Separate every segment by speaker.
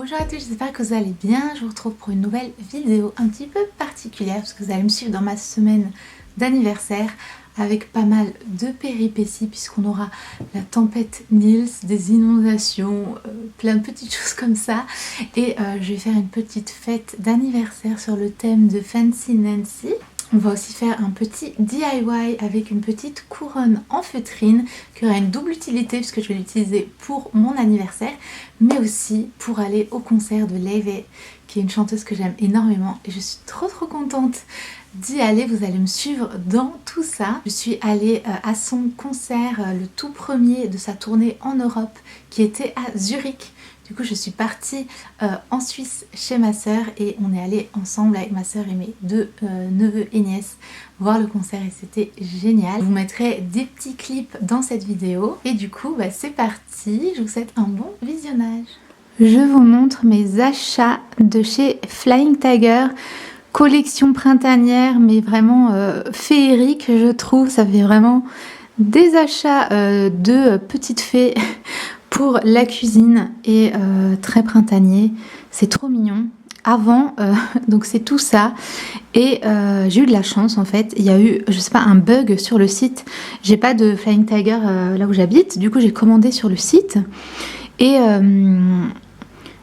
Speaker 1: Bonjour à tous, j'espère que vous allez bien. Je vous retrouve pour une nouvelle vidéo un petit peu particulière parce que vous allez me suivre dans ma semaine d'anniversaire avec pas mal de péripéties puisqu'on aura la tempête Nils, des inondations, plein de petites choses comme ça. Et je vais faire une petite fête d'anniversaire sur le thème de Fancy Nancy. On va aussi faire un petit DIY avec une petite couronne en feutrine qui aura une double utilité puisque je vais l'utiliser pour mon anniversaire mais aussi pour aller au concert de Laufey qui est une chanteuse que j'aime énormément et je suis trop contente d'y aller. Vous allez me suivre dans tout ça. Je suis allée à son concert, le tout premier de sa tournée en Europe qui était à Zurich. Du coup, je suis partie en Suisse chez ma sœur et on est allé ensemble avec ma sœur et mes deux neveux et nièces voir le concert et c'était génial. Je vous mettrai des petits clips dans cette vidéo et du coup, c'est parti. Je vous souhaite un bon visionnage. Je vous montre mes achats de chez Flying Tiger. Collection printanière, mais vraiment féerique, je trouve. Ça fait vraiment des achats de petites fées pour la cuisine et très printanier. C'est trop mignon. Avant, donc c'est tout ça. Et j'ai eu de la chance en fait. Il y a eu, je sais pas, un bug sur le site. J'ai pas de Flying Tiger là où j'habite. Du coup, j'ai commandé sur le site. Et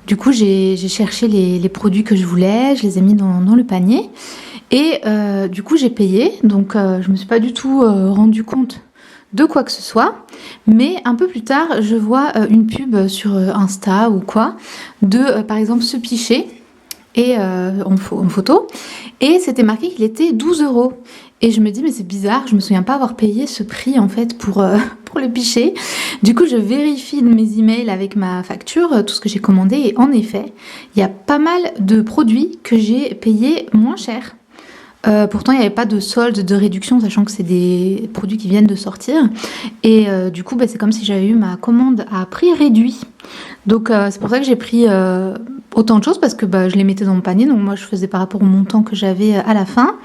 Speaker 1: du coup, j'ai cherché les produits que je voulais. Je les ai mis dans le panier. Et du coup, j'ai payé. Donc, je me suis pas du tout rendu compte de quoi que ce soit, mais un peu plus tard je vois une pub sur Insta ou quoi de par exemple ce pichet et en photo et c'était marqué qu'il était 12 € et je me dis mais c'est bizarre, je me souviens pas avoir payé ce prix en fait pour le pichet. Du coup je vérifie mes emails avec ma facture, tout ce que j'ai commandé et en effet il y a pas mal de produits que j'ai payé moins cher. Pourtant il n'y avait pas de solde, de réduction, sachant que c'est des produits qui viennent de sortir et du coup c'est comme si j'avais eu ma commande à prix réduit, donc c'est pour ça que j'ai pris autant de choses parce que je les mettais dans mon panier, donc moi je faisais par rapport au montant que j'avais à la fin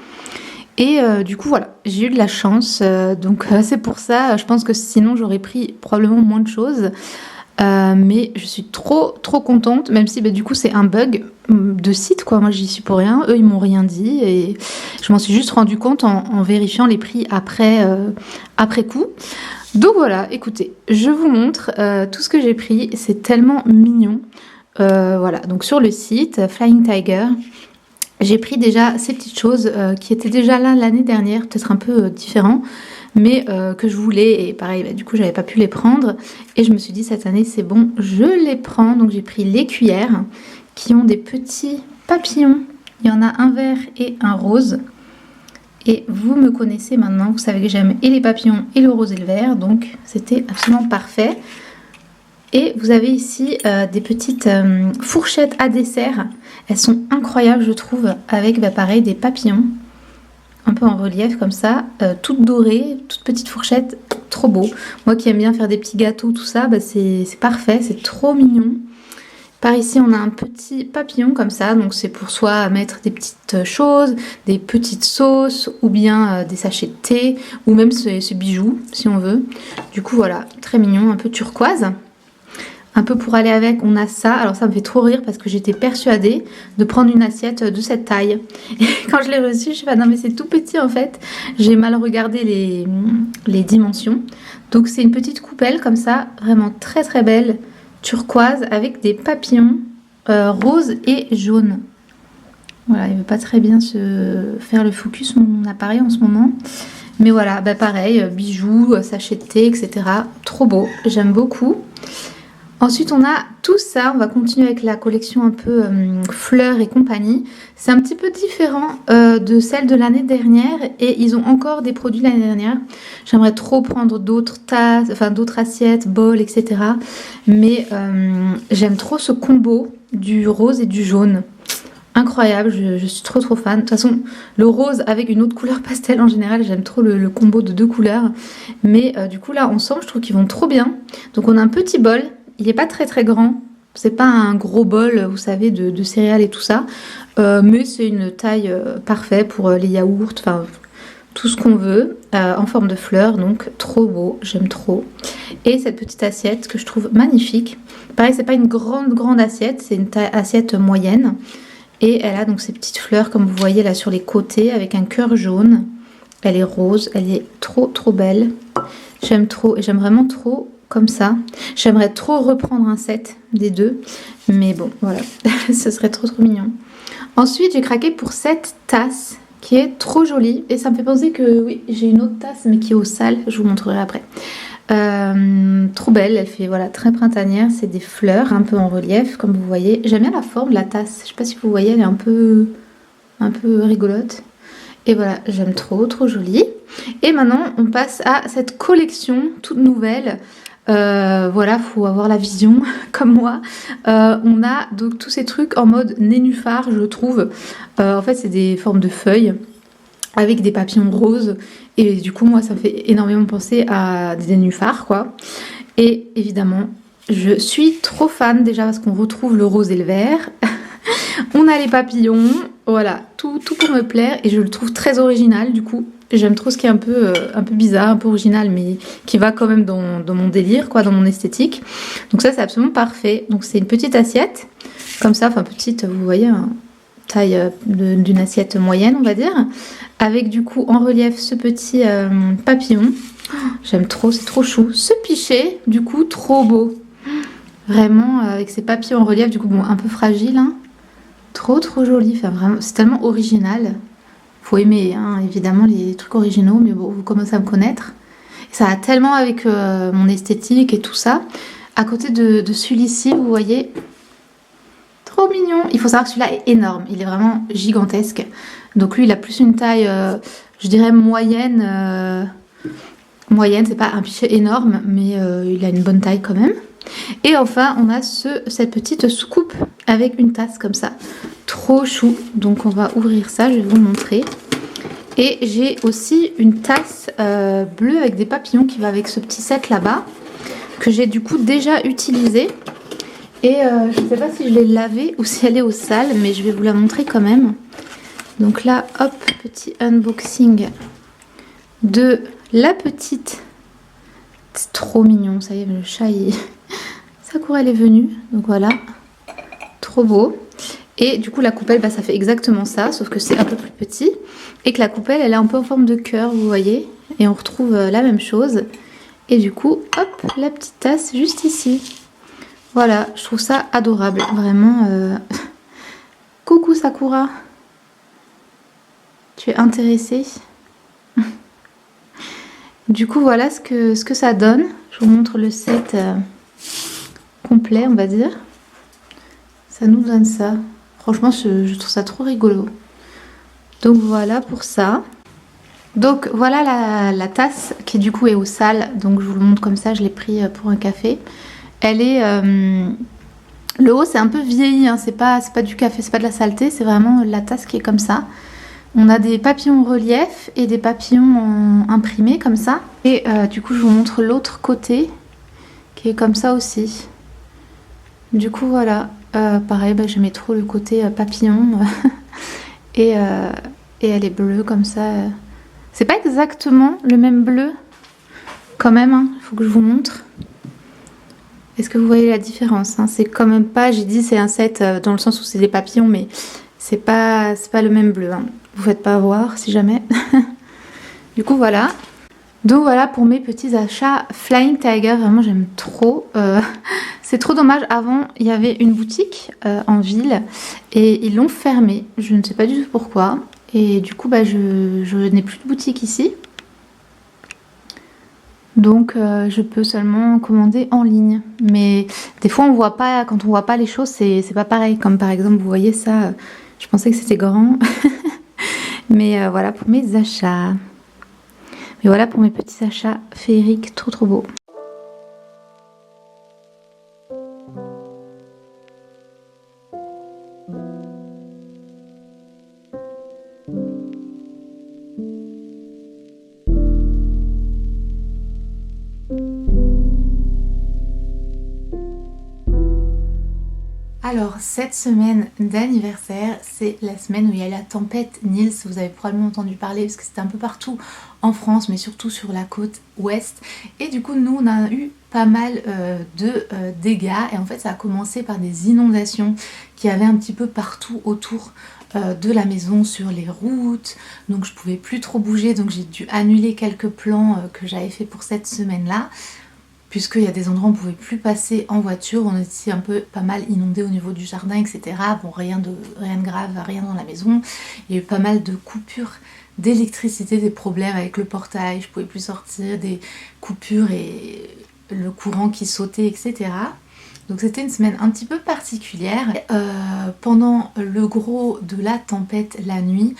Speaker 1: et du coup voilà, j'ai eu de la chance, donc c'est pour ça, je pense que sinon j'aurais pris probablement moins de choses. Mais je suis trop contente, même si du coup c'est un bug de site quoi, moi j'y suis pour rien, eux ils m'ont rien dit et je m'en suis juste rendu compte en vérifiant les prix après coup. Donc voilà, écoutez, je vous montre tout ce que j'ai pris, c'est tellement mignon. Voilà, donc sur le site Flying Tiger, j'ai pris déjà ces petites choses qui étaient déjà là l'année dernière, peut-être un peu différent, mais que je voulais et pareil du coup j'avais pas pu les prendre et je me suis dit cette année c'est bon, je les prends. Donc j'ai pris les cuillères qui ont des petits papillons, il y en a un vert et un rose et vous me connaissez maintenant, vous savez que j'aime et les papillons et le rose et le vert, donc c'était absolument parfait. Et vous avez ici des petites fourchettes à dessert, elles sont incroyables je trouve, avec pareil des papillons un peu en relief comme ça, toutes dorées, toutes petites fourchettes, trop beau. Moi qui aime bien faire des petits gâteaux, tout ça, c'est parfait, c'est trop mignon. Par ici on a un petit papillon comme ça, donc c'est pour soit mettre des petites choses, des petites sauces ou bien des sachets de thé ou même ce bijou si on veut. Du coup voilà, très mignon, un peu turquoise. Un peu pour aller avec, on a ça. Alors ça me fait trop rire parce que j'étais persuadée de prendre une assiette de cette taille. Et quand je l'ai reçue, je fais non mais c'est tout petit en fait. J'ai mal regardé les dimensions. Donc c'est une petite coupelle comme ça, vraiment très belle, turquoise avec des papillons roses et jaunes. Voilà, il veut pas très bien se faire le focus mon appareil en ce moment. Mais voilà, pareil, bijoux, sachet de thé, etc. Trop beau, j'aime beaucoup. Ensuite on a tout ça, on va continuer avec la collection un peu fleurs et compagnie. C'est un petit peu différent de celle de l'année dernière et ils ont encore des produits de l'année dernière. J'aimerais trop prendre d'autres tasses, enfin d'autres assiettes, bols, etc. Mais j'aime trop ce combo du rose et du jaune. Incroyable, je suis trop fan. De toute façon, le rose avec une autre couleur pastel en général, j'aime trop le combo de deux couleurs. Mais du coup là ensemble, je trouve qu'ils vont trop bien. Donc on a un petit bol. Il n'est pas très grand, c'est pas un gros bol, vous savez, de céréales et tout ça, mais c'est une taille parfaite pour les yaourts, enfin tout ce qu'on veut en forme de fleurs, donc trop beau, j'aime trop. Et cette petite assiette que je trouve magnifique. Pareil, c'est pas une grande assiette, c'est une assiette moyenne. Et elle a donc ces petites fleurs comme vous voyez là sur les côtés avec un cœur jaune. Elle est rose, elle est trop belle. J'aime trop et j'aime vraiment trop comme ça. J'aimerais trop reprendre un set des deux. Mais bon, voilà, ce serait trop mignon. Ensuite, j'ai craqué pour cette tasse qui est trop jolie. Et ça me fait penser que oui, j'ai une autre tasse mais qui est au sale. Je vous montrerai après. Trop belle, elle fait voilà très printanière, c'est des fleurs un peu en relief comme vous voyez. J'aime bien la forme de la tasse, je sais pas si vous voyez, elle est un peu rigolote. Et voilà, j'aime trop jolie. Et maintenant on passe à cette collection toute nouvelle. Voilà, faut avoir la vision comme moi. On a donc tous ces trucs en mode nénuphar, je trouve. En fait c'est des formes de feuilles avec des papillons roses. Et du coup, moi, ça me fait énormément penser à des nénuphars, quoi. Et évidemment, je suis trop fan, déjà parce qu'on retrouve le rose et le vert. On a les papillons, voilà, tout pour me plaire. Et je le trouve très original, du coup. J'aime trop ce qui est un peu bizarre, un peu original, mais qui va quand même dans mon délire, quoi, dans mon esthétique. Donc ça, c'est absolument parfait. Donc c'est une petite assiette, comme ça, enfin petite, vous voyez, hein, taille d'une assiette moyenne, on va dire. Avec du coup en relief ce petit papillon. J'aime trop, c'est trop chou. Ce pichet, du coup, trop beau. Vraiment, avec ces papillons en relief, du coup, bon, un peu fragile. Hein. Trop joli. Enfin, vraiment, c'est tellement original. Faut aimer, hein, évidemment, les trucs originaux, mais bon, vous commencez à me connaître. Et ça a tellement avec mon esthétique et tout ça. À côté de celui-ci, vous voyez, trop mignon. Il faut savoir que celui-là est énorme. Il est vraiment gigantesque. Donc lui, il a plus une taille, je dirais moyenne. Moyenne, c'est pas un pichet énorme, mais il a une bonne taille quand même. Et enfin, on a cette petite soucoupe avec une tasse comme ça. Trop chou. Donc on va ouvrir ça, je vais vous montrer. Et j'ai aussi une tasse bleue avec des papillons qui va avec ce petit set là-bas, que j'ai du coup déjà utilisé. Et je ne sais pas si je l'ai lavée ou si elle est au sale, mais je vais vous la montrer quand même. Donc là, hop, petit unboxing de la petite. C'est trop mignon, ça y est, le chat, Sakura, elle est venue. Donc voilà, trop beau. Et du coup, la coupelle, bah, ça fait exactement ça, sauf que c'est un peu plus petit. Et que la coupelle, elle est un peu en forme de cœur, vous voyez. Et on retrouve la même chose. Et du coup, hop, la petite tasse juste ici. Voilà, je trouve ça adorable, vraiment. Coucou Sakura. Tu es intéressée? Du coup, voilà ce que ça donne. Je vous montre le set complet, on va dire. Ça nous donne ça. Franchement, je trouve ça trop rigolo. Donc voilà pour ça. Donc voilà la tasse qui du coup est au sale. Donc je vous le montre comme ça, je l'ai pris pour un café. Elle est... le haut c'est un peu vieilli, hein. C'est pas du café, c'est pas de la saleté. C'est vraiment la tasse qui est comme ça. On a des papillons en relief et des papillons imprimés comme ça. Et du coup, je vous montre l'autre côté qui est comme ça aussi. Du coup, voilà. Pareil, bah, j'aimais trop le côté papillon. et elle est bleue comme ça. C'est pas exactement le même bleu quand même. Hein. Il faut que je vous montre. Est-ce que vous voyez la différence, hein? C'est quand même pas... J'ai dit c'est un set dans le sens où c'est des papillons, mais c'est pas le même bleu. Hein. Vous faites pas voir si jamais. Du coup voilà. Donc voilà pour mes petits achats Flying Tiger. Vraiment j'aime trop. C'est trop dommage. Avant il y avait une boutique en ville et ils l'ont fermée. Je ne sais pas du tout pourquoi. Et du coup bah, je n'ai plus de boutique ici. Donc je peux seulement commander en ligne. Mais des fois on voit pas, quand on voit pas les choses c'est pas pareil. Comme par exemple vous voyez ça, je pensais que c'était grand. Mais voilà pour mes achats. Mais voilà pour mes petits achats féeriques, trop beaux. Alors, cette semaine d'anniversaire, c'est la semaine où il y a la tempête Nils. Vous avez probablement entendu parler parce que c'était un peu partout en France, mais surtout sur la côte ouest. Et du coup, nous, on a eu pas mal de dégâts. Et en fait, ça a commencé par des inondations qu'il y avait un petit peu partout autour de la maison, sur les routes. Donc, je pouvais plus trop bouger. Donc, j'ai dû annuler quelques plans que j'avais fait pour cette semaine-là. Puisqu'il y a des endroits où on ne pouvait plus passer en voiture, on était un peu pas mal inondé au niveau du jardin, etc. Bon, rien de grave, rien dans la maison. Il y a eu pas mal de coupures d'électricité, des problèmes avec le portail, je ne pouvais plus sortir, des coupures et le courant qui sautait, etc. Donc c'était une semaine un petit peu particulière. Pendant le gros de la tempête la nuit,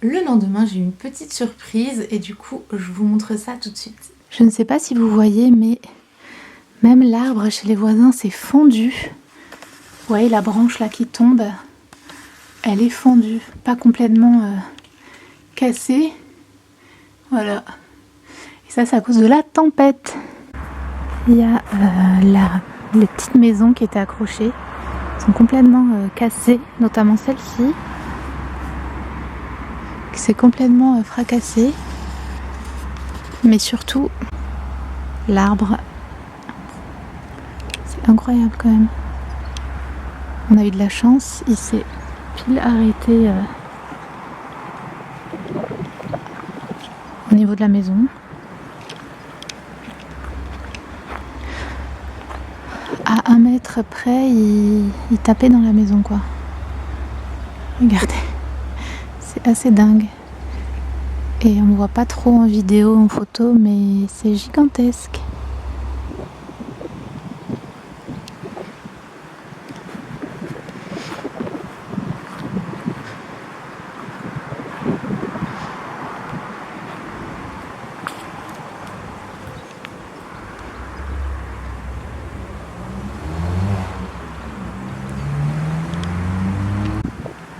Speaker 1: le lendemain j'ai eu une petite surprise et du coup je vous montre ça tout de suite. Je ne sais pas si vous voyez, mais même l'arbre chez les voisins s'est fendu. Vous voyez la branche là qui tombe, elle est fendue, pas complètement cassée. Voilà. Et ça c'est à cause de la tempête. Il y a les petites maisons qui étaient accrochées, sont complètement cassées, notamment celle-ci, qui s'est complètement fracassée. Mais surtout, l'arbre, c'est incroyable quand même. On a eu de la chance, il s'est pile arrêté au niveau de la maison. À 1 mètre près, il tapait dans la maison, quoi. Regardez, c'est assez dingue. Et on ne voit pas trop en vidéo, en photo, mais c'est gigantesque.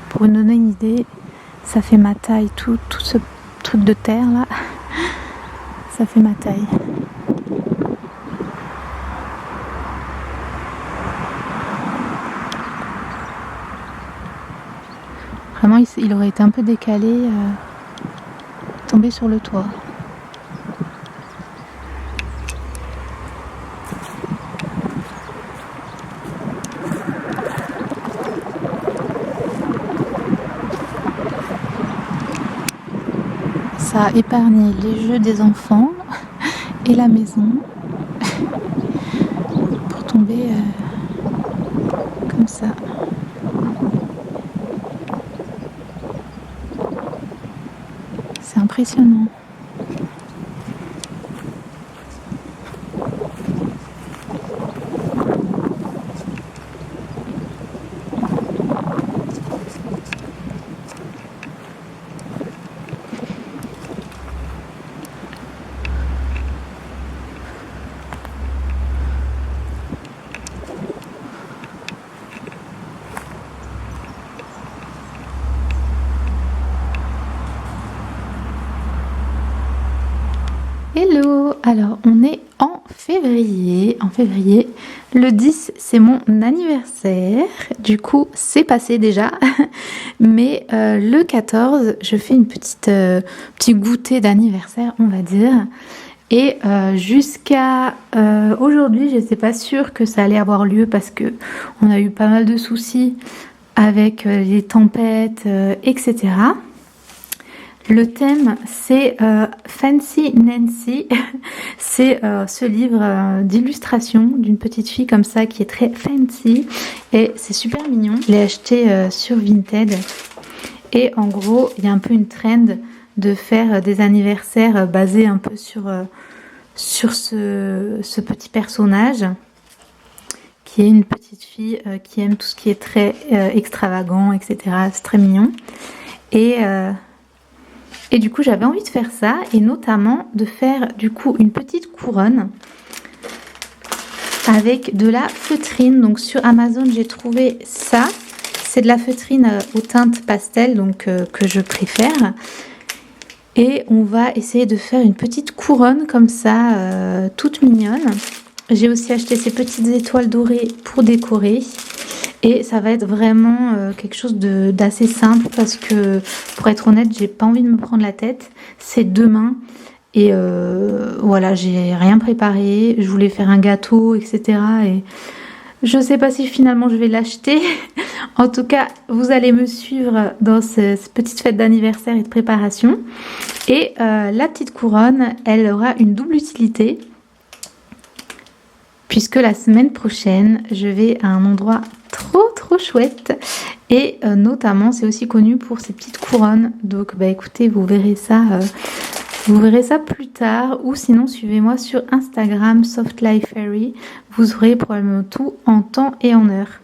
Speaker 1: Pour vous donner une idée, ça fait ma taille, tout ce truc de terre là, ça fait ma taille. Vraiment, il aurait été un peu décalé, tombé sur le toit. Ça a épargné les jeux des enfants et la maison pour tomber comme ça. C'est impressionnant. Hello! Alors on est en février. Le 10 c'est mon anniversaire. Du coup c'est passé déjà. Mais le 14 je fais une petit goûter d'anniversaire on va dire. Et jusqu'à aujourd'hui j'étais pas sûre que ça allait avoir lieu parce que on a eu pas mal de soucis avec les tempêtes, etc. Le thème c'est Fancy Nancy, c'est ce livre d'illustration d'une petite fille comme ça qui est très fancy et c'est super mignon. Je l'ai acheté sur Vinted et en gros il y a un peu une trend de faire des anniversaires basés un peu sur ce petit personnage qui est une petite fille qui aime tout ce qui est très extravagant, etc. C'est très mignon. Et du coup j'avais envie de faire ça et notamment de faire du coup une petite couronne avec de la feutrine. Donc sur Amazon j'ai trouvé ça, c'est de la feutrine aux teintes pastel donc que je préfère. Et on va essayer de faire une petite couronne comme ça, toute mignonne. J'ai aussi acheté ces petites étoiles dorées pour décorer. Et ça va être vraiment quelque chose d'assez simple parce que, pour être honnête, j'ai pas envie de me prendre la tête. C'est demain et voilà, j'ai rien préparé. Je voulais faire un gâteau, etc. Et je sais pas si finalement je vais l'acheter. En tout cas, vous allez me suivre dans cette petite fête d'anniversaire et de préparation. Et la petite couronne, elle aura une double utilité. Puisque la semaine prochaine, je vais à un endroit trop chouette. Et notamment, c'est aussi connu pour ses petites couronnes. Donc, bah écoutez, vous verrez ça plus tard. Ou sinon, suivez-moi sur Instagram, Soft Life Fairy. Vous aurez probablement tout en temps et en heure.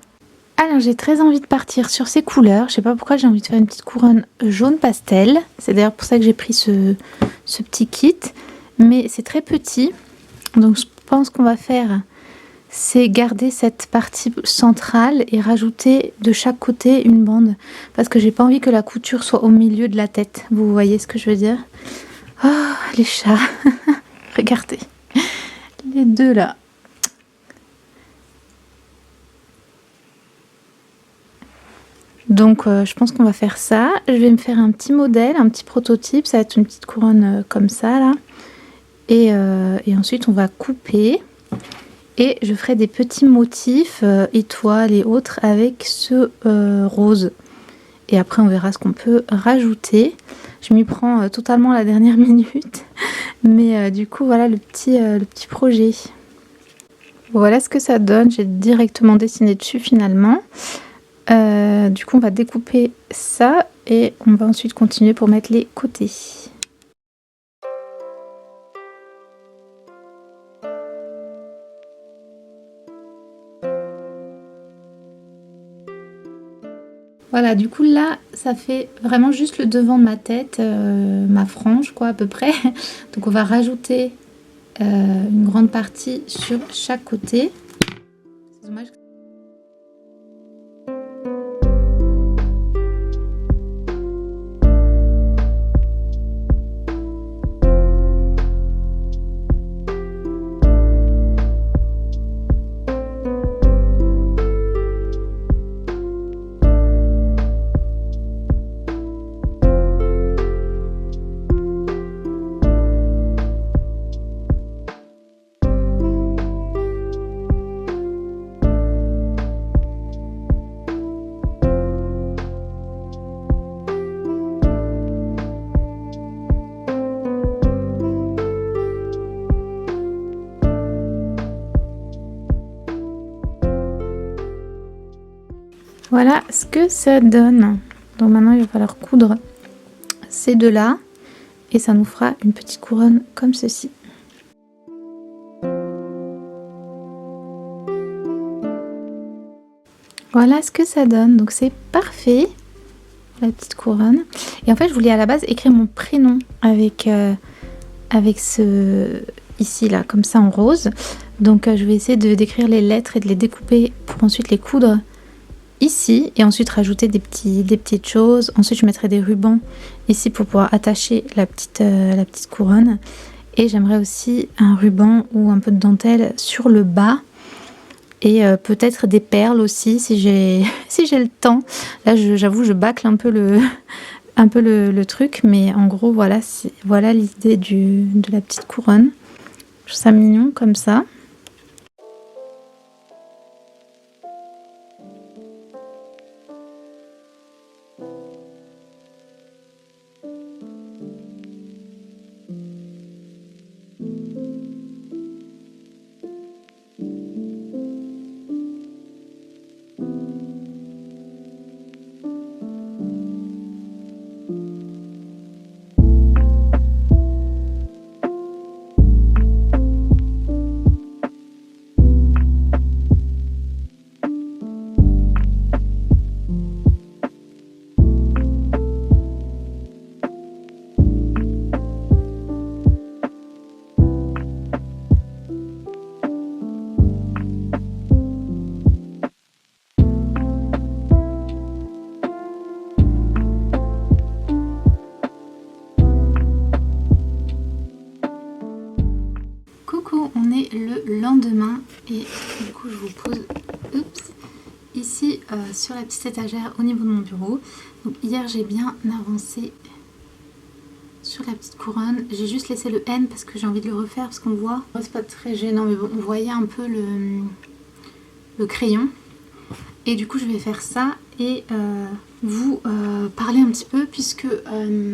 Speaker 1: Alors, j'ai très envie de partir sur ces couleurs. Je sais pas pourquoi j'ai envie de faire une petite couronne jaune pastel. C'est d'ailleurs pour ça que j'ai pris ce petit kit. Mais c'est très petit. Donc, je pense qu'on va faire... c'est garder cette partie centrale et rajouter de chaque côté une bande. Parce que j'ai pas envie que la couture soit au milieu de la tête. Vous voyez ce que je veux dire? Oh, les chats. Regardez. Les deux là. Donc je pense qu'on va faire ça. Je vais me faire un petit modèle, un petit prototype. Ça va être une petite couronne comme ça là. Et ensuite on va couper. Et je ferai des petits motifs, étoiles et autres avec ce rose. Et après on verra ce qu'on peut rajouter. Je m'y prends totalement à la dernière minute. Mais du coup voilà le petit projet. Voilà ce que ça donne. J'ai directement dessiné dessus finalement. Du coup on va découper ça et on va ensuite continuer pour mettre les côtés. Voilà, du coup là, ça fait vraiment juste le devant de ma tête, ma frange quoi à peu près. Donc on va rajouter une grande partie sur chaque côté. C'est dommage. Voilà ce que ça donne. Donc maintenant il va falloir coudre ces deux là et ça nous fera une petite couronne comme ceci. Voilà ce que ça donne. Donc c'est parfait, la petite couronne. Et en fait je voulais à la base écrire mon prénom avec ce ici là comme ça en rose. Donc je vais essayer d'écrire les lettres et de les découper pour ensuite les coudre ici et ensuite rajouter des petites choses. Ensuite je mettrai des rubans ici pour pouvoir attacher la petite couronne. Et j'aimerais aussi un ruban ou un peu de dentelle sur le bas. Et peut-être des perles aussi si j'ai le temps. Là j'avoue je bâcle un peu le truc. Mais en gros voilà l'idée de la petite couronne. Je trouve ça mignon comme ça. Coucou, on est le lendemain et du coup je vous pose ici sur la petite étagère au niveau de mon bureau. Donc hier j'ai bien avancé sur la petite couronne. J'ai juste laissé le N parce que j'ai envie de le refaire parce qu'on voit. C'est pas très gênant mais bon, on voyait un peu le crayon. Et du coup je vais faire ça et vous parler un petit peu puisque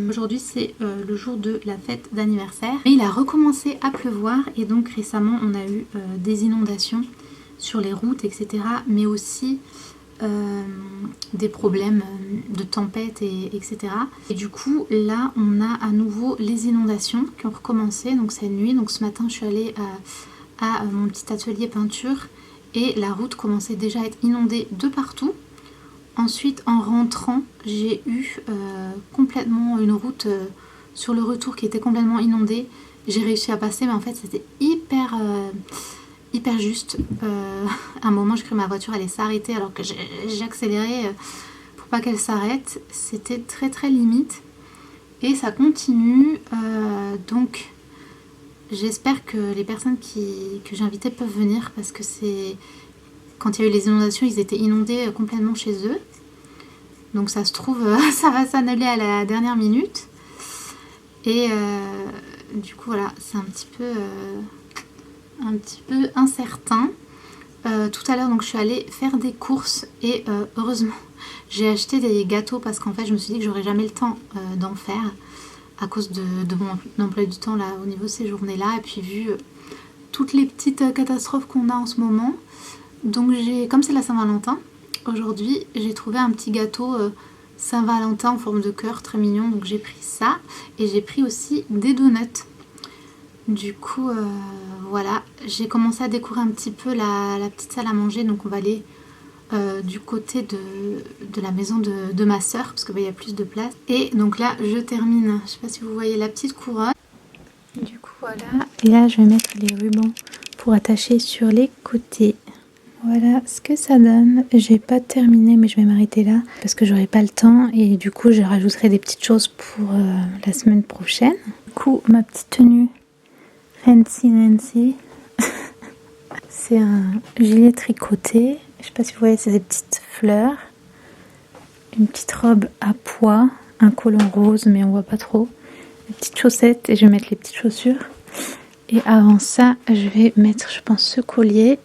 Speaker 1: aujourd'hui c'est le jour de la fête d'anniversaire. Mais il a recommencé à pleuvoir et donc récemment on a eu des inondations sur les routes, etc. Mais aussi des problèmes de tempête, etc. Et du coup là on a à nouveau les inondations qui ont recommencé, donc cette nuit. Donc ce matin je suis allée à mon petit atelier peinture et la route commençait déjà à être inondée de partout. Ensuite en rentrant j'ai eu complètement une route sur le retour qui était complètement inondée. J'ai réussi à passer mais en fait c'était hyper juste. À un moment je crois que ma voiture allait s'arrêter alors que j'ai accéléré pour pas qu'elle s'arrête. C'était très limite et ça continue. Donc j'espère que les personnes que j'ai invitées peuvent venir parce que c'est... Quand il y a eu les inondations, ils étaient inondés complètement chez eux. Donc ça se trouve, ça va s'annuler à la dernière minute. Et du coup voilà, c'est un petit peu incertain. Tout à l'heure donc je suis allée faire des courses et heureusement j'ai acheté des gâteaux parce qu'en fait je me suis dit que j'aurais jamais le temps d'en faire à cause de mon emploi du temps là au niveau de ces journées là, et puis vu toutes les petites catastrophes qu'on a en ce moment. Donc comme c'est la Saint-Valentin aujourd'hui, j'ai trouvé un petit gâteau Saint-Valentin en forme de cœur très mignon, donc j'ai pris ça et j'ai pris aussi des donuts. Du coup voilà, j'ai commencé à décorer un petit peu la petite salle à manger, donc on va aller du côté de la maison de ma soeur parce qu'il y a plus de place. Et donc là je termine, je sais pas si vous voyez la petite couronne. Du coup voilà, et là je vais mettre les rubans pour attacher sur les côtés. Voilà ce que ça donne. J'ai pas terminé mais je vais m'arrêter là parce que j'aurai pas le temps et du coup je rajouterai des petites choses pour la semaine prochaine. Du coup ma petite tenue Fancy Nancy c'est un gilet tricoté. Je sais pas si vous voyez, c'est des petites fleurs, une petite robe à pois, un collant rose mais on voit pas trop, des petites chaussettes et je vais mettre les petites chaussures. Et avant ça je vais mettre je pense ce collier.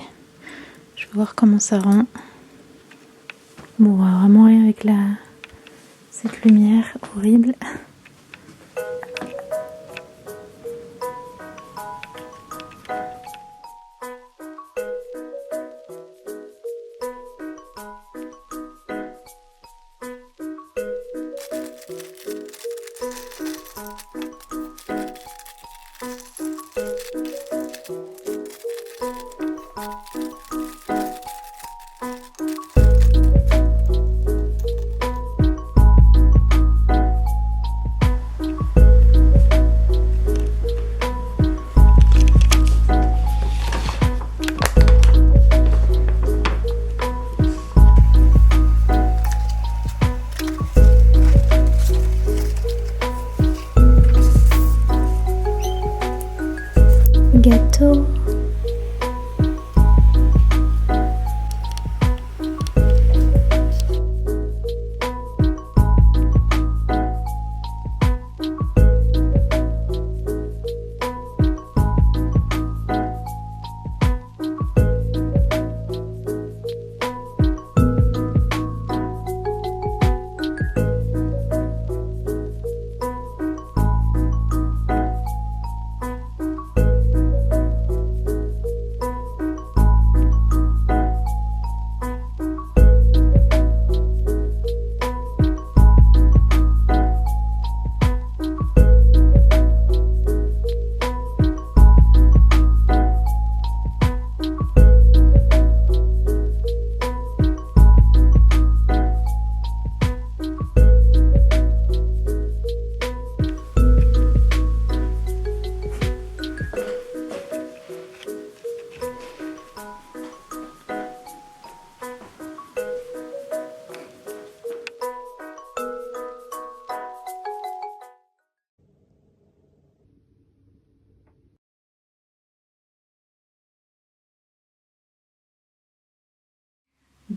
Speaker 1: Je vais voir comment ça rend. Bon, on voit vraiment rien avec cette lumière horrible. Gâteau.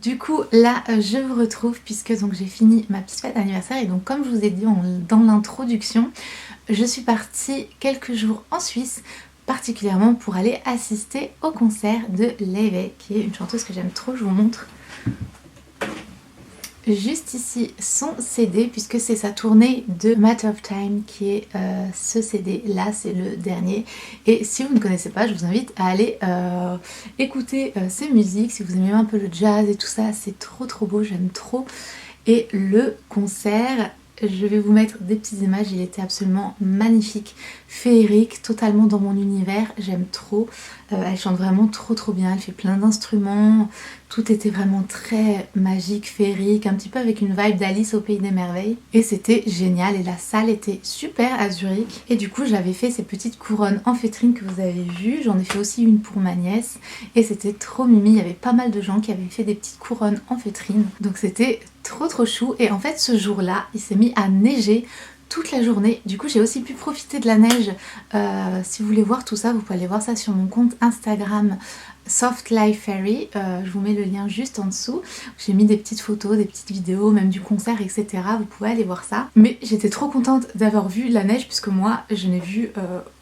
Speaker 1: Du coup là je vous retrouve puisque donc j'ai fini ma petite fête d'anniversaire et donc comme je vous ai dit dans l'introduction, je suis partie quelques jours en Suisse, particulièrement pour aller assister au concert de Laufey, qui est une chanteuse que j'aime trop. Je vous montre juste ici son CD puisque c'est sa tournée de Matter of Time qui est ce CD là, c'est le dernier. Et si vous ne connaissez pas, je vous invite à aller écouter ses musiques. Si vous aimez un peu le jazz et tout ça, c'est trop beau, j'aime trop. Et le concert, je vais vous mettre des petites images, il était absolument magnifique, féerique, totalement dans mon univers, j'aime trop. Elle chante vraiment trop bien, elle fait plein d'instruments, tout était vraiment très magique, féerique, un petit peu avec une vibe d'Alice au Pays des Merveilles. Et c'était génial et la salle était super à Zurich. Et du coup j'avais fait ces petites couronnes en feutrine que vous avez vues, j'en ai fait aussi une pour ma nièce et c'était trop mimi, il y avait pas mal de gens qui avaient fait des petites couronnes en feutrine, donc c'était trop chou. Et en fait ce jour-là il s'est mis à neiger toute la journée, du coup j'ai aussi pu profiter de la neige. Si vous voulez voir tout ça, vous pouvez aller voir ça sur mon compte Instagram Soft Life Fairy, je vous mets le lien juste en dessous. J'ai mis des petites photos, des petites vidéos, même du concert, etc. Vous pouvez aller voir ça. Mais j'étais trop contente d'avoir vu la neige puisque moi je n'ai vu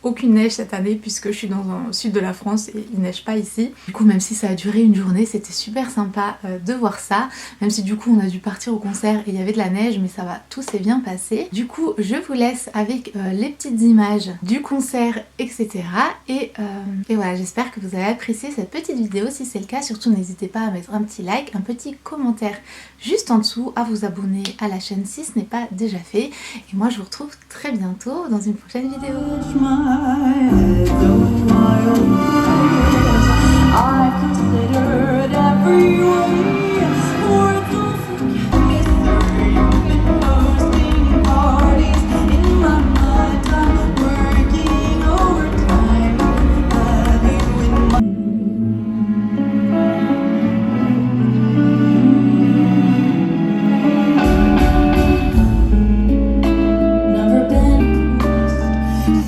Speaker 1: aucune neige cette année puisque je suis dans le sud de la France et il neige pas ici. Du coup même si ça a duré une journée, c'était super sympa de voir ça. Même si du coup on a dû partir au concert et il y avait de la neige, mais ça va, tout s'est bien passé. Du coup je vous laisse avec les petites images du concert, etc. Et voilà, j'espère que vous avez apprécié cette petite vidéo. Si c'est le cas, surtout n'hésitez pas à mettre un petit like, un petit commentaire juste en dessous, à vous abonner à la chaîne si ce n'est pas déjà fait. Et moi je vous retrouve très bientôt dans une prochaine vidéo.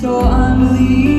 Speaker 2: So I'm leaving.